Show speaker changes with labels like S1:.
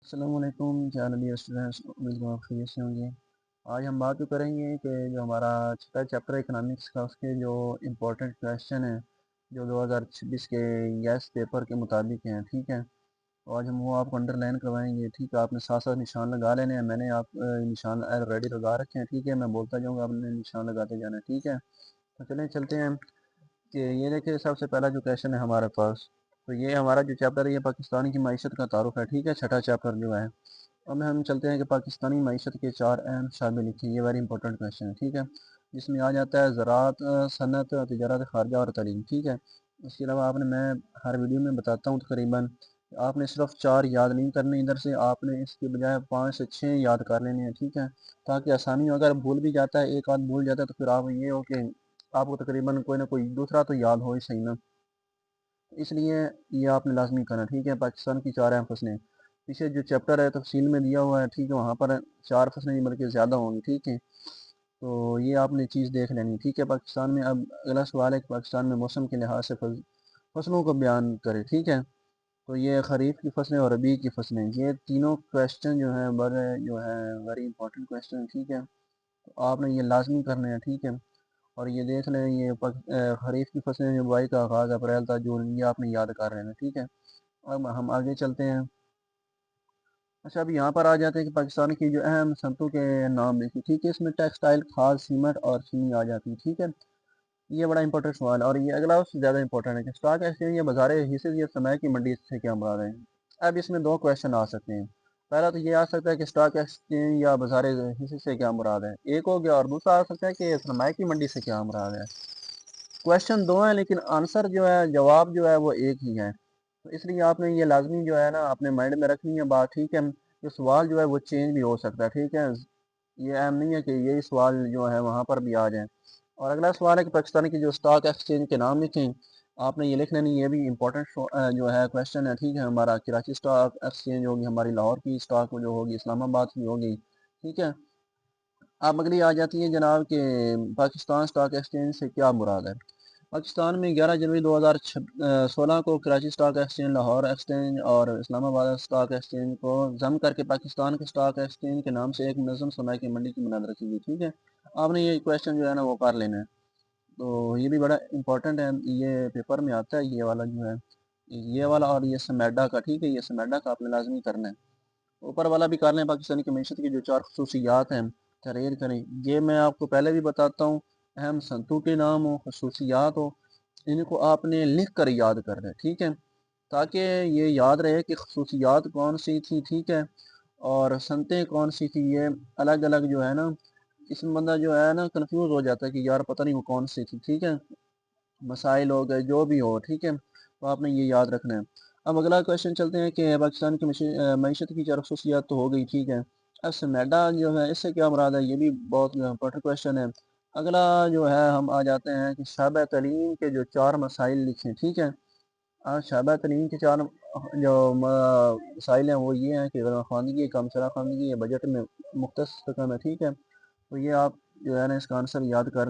S1: السلام علیکم، کیا حال ہے اسٹوڈینٹس؟ امید کروں آپ خیریت سے ہوں گے۔ آج ہم بات کریں گے کہ جو ہمارا چھٹا چیپٹر اکنامکس کا اس کے جو امپورٹنٹ کویشچن ہیں جو 2026 کے گیس پیپر کے مطابق ہیں، ٹھیک ہے۔ آج ہم وہ آپ کو انڈر لائن کروائیں گے، ٹھیک ہے۔ آپ نے ساتھ ساتھ نشان لگا لینے ہیں، میں نے آپ نشان ریڈی لگا رکھے ہیں، ٹھیک ہے۔ میں بولتا جاؤں گا، آپ نے نشان لگاتے جانا ہے، ٹھیک ہے۔ تو چلتے ہیں کہ یہ دیکھیں سب سے پہلا جو کویشچن ہے ہمارے پاس، تو یہ ہمارا جو چیپٹر ہے یہ پاکستانی کی معیشت کا تعارف ہے، ٹھیک ہے، چھٹا چیپٹر جو ہے۔ اب ہم چلتے ہیں کہ پاکستانی معیشت کے 4 اہم شعبے لکھیں، یہ ویری امپورٹنٹ کویشچن ہے، ٹھیک ہے، جس میں آ جاتا ہے زراعت، صنعت، تجارت خارجہ اور تعلیم، ٹھیک ہے۔ اس کے علاوہ میں ہر ویڈیو میں بتاتا ہوں تقریباً آپ نے صرف 4 یاد نہیں کرنے، ادھر سے آپ نے اس کے بجائے 5 سے 6 یاد کر لینے ہیں، ٹھیک ہے، تاکہ آسانی ہو۔ اگر بھول بھی جاتا ہے، ایک آدھ بھول جاتا ہے، تو پھر آپ یہ ہو کہ آپ کو تقریباً کوئی نہ کوئی دوسرا تو یاد ہو ہی صحیح نا، اس لیے یہ آپ نے لازمی کرنا، ٹھیک ہے۔ پاکستان کی 4 اہم فصلیں، پیچھے جو چیپٹر ہے تفصیل میں دیا ہوا ہے، ٹھیک ہے، وہاں پر 4 فصلیں بلکہ زیادہ ہوں گی، ٹھیک ہے۔ تو یہ آپ نے چیز دیکھ لینی، ٹھیک ہے۔ پاکستان میں اب اگلا سوال ہے کہ پاکستان میں موسم کے لحاظ سے فصلوں کو بیان کرے، ٹھیک ہے۔ تو یہ خریف کی فصلیں اور ربیع کی فصلیں، یہ تینوں کویشچن جو ہیں بڑے جو ہیں ویری امپورٹنٹ کویشچن، ٹھیک ہے۔ تو آپ نے یہ لازمی کرنے ہیں، ٹھیک ہے۔ اور یہ دیکھ لیں، یہ خریف کی فصلیں جو بوائی کا آغاز اپریل تا جون، یہ آپ نے یاد کر رہے ہیں، ٹھیک ہے۔ اب ہم آگے چلتے ہیں۔ اچھا، اب یہاں پر آ جاتے ہیں کہ پاکستان کی جو اہم صنعتوں کے نام لکھیں، ٹھیک ہے۔ اس میں ٹیکسٹائل، کھاد، سیمنٹ اور چینی آ جاتی ہے، ٹھیک ہے۔ یہ بڑا امپورٹنٹ سوال ہے، اور یہ اگلا اس سے زیادہ امپورٹنٹ ہے کہ اسٹاک ایکسچینج یا بازار حصص یا سرمایہ کی منڈی سے کیا مراد ہے۔ اب اس میں 2 کویشچن آ سکتے ہیں۔ پہلا تو یہ آ سکتا ہے کہ اسٹاک ایکسچینج یا بازار حصص سے کیا مراد ہے، ایک ہو گیا، اور دوسرا آ سکتا ہے کہ سرمایہ کی منڈی سے کیا مراد ہے۔ کویشچن 2 ہیں لیکن آنسر جو ہے، جواب جو ہے وہ ایک ہی ہے، تو اس لیے آپ نے یہ لازمی جو ہے نا اپنے مائنڈ میں رکھنی ہے بات، ٹھیک ہے۔ یہ سوال جو ہے وہ چینج بھی ہو سکتا ہے، ٹھیک ہے۔ یہ اہم نہیں ہے کہ یہی سوال جو ہے وہاں پر بھی آ جائیں۔ اور اگلا سوال ہے کہ پاکستانی کی جو اسٹاک ایکسچینج کے نام لکھیں، آپ نے یہ لکھ لینی، یہ بھی امپورٹنٹ جو ہے کویشچن ہے، ٹھیک ہے۔ ہمارا کراچی اسٹاک ایکسچینج ہوگی، ہماری لاہور کی اسٹاک جو ہوگی، اسلام آباد کی ہوگی، ٹھیک ہے۔ اب اگلی آ جاتی ہے جناب کہ پاکستان اسٹاک ایکسچینج سے کیا مراد ہے۔ پاکستان میں 11 جنوری 2016 کو Karachi stock exchange, Lahore exchange اور اسلام آباد اسٹاک ایکسچینج کو ضم کر کے پاکستان کے اسٹاک ایکسچینج کے نام سے ایک منظم سرمایہ کی منڈی کی بنیاد رکھی گئی، ٹھیک ہے۔ آپ نے یہ کویشچن جو ہے نا وہ کر لینا ہے، تو یہ بھی بڑا امپورٹنٹ ہے، یہ پیپر میں آتا ہے، یہ والا جو ہے، یہ والا اور یہ سمیڈا کا، ٹھیک ہے، یہ سمیڈا کا آپ نے لازمی کرنا ہے۔ اوپر والا بھی کر لیں، پاکستانی کی معیشت کی جو 4 خصوصیات ہیں تحریر کریں، یہ میں آپ کو پہلے بھی بتاتا ہوں، اہم صنعتوں کے نام ہو، خصوصیات ہو، ان کو آپ نے لکھ کر یاد کرنا ہے، ٹھیک ہے، تاکہ یہ یاد رہے کہ خصوصیات کون سی تھی، ٹھیک ہے، اور صنعتیں کون سی تھی، یہ الگ الگ جو ہے نا، اس میں بندہ جو ہے نا کنفیوز ہو جاتا ہے کہ یار پتہ نہیں وہ کون سی تھی، ٹھیک ہے۔ مسائل ہو گئے جو بھی ہو، ٹھیک ہے، تو آپ نے یہ یاد رکھنا ہے۔ اب اگلا کویشچن چلتے ہیں کہ پاکستان کی معیشت کی 4 خصوصیات تو ہو گئی، ٹھیک ہے۔ اب سمیڈا جو ہے اس سے کیا مراد ہے، یہ بھی بہت امپورٹنٹ کویشچن ہے۔ اگلا جو ہے ہم آ جاتے ہیں کہ شعبہ تعلیم کے جو 4 مسائل لکھیں، ٹھیک ہے۔ شعبہ تعلیم کے 4 جو مسائل ہیں وہ یہ ہیں کہ خواندگی، کم شرح خواندگی، یہ بجٹ میں مختص رقم ہے، ٹھیک ہے۔ تو یہ آپ جو ہے نا اس کا آنسر یاد کر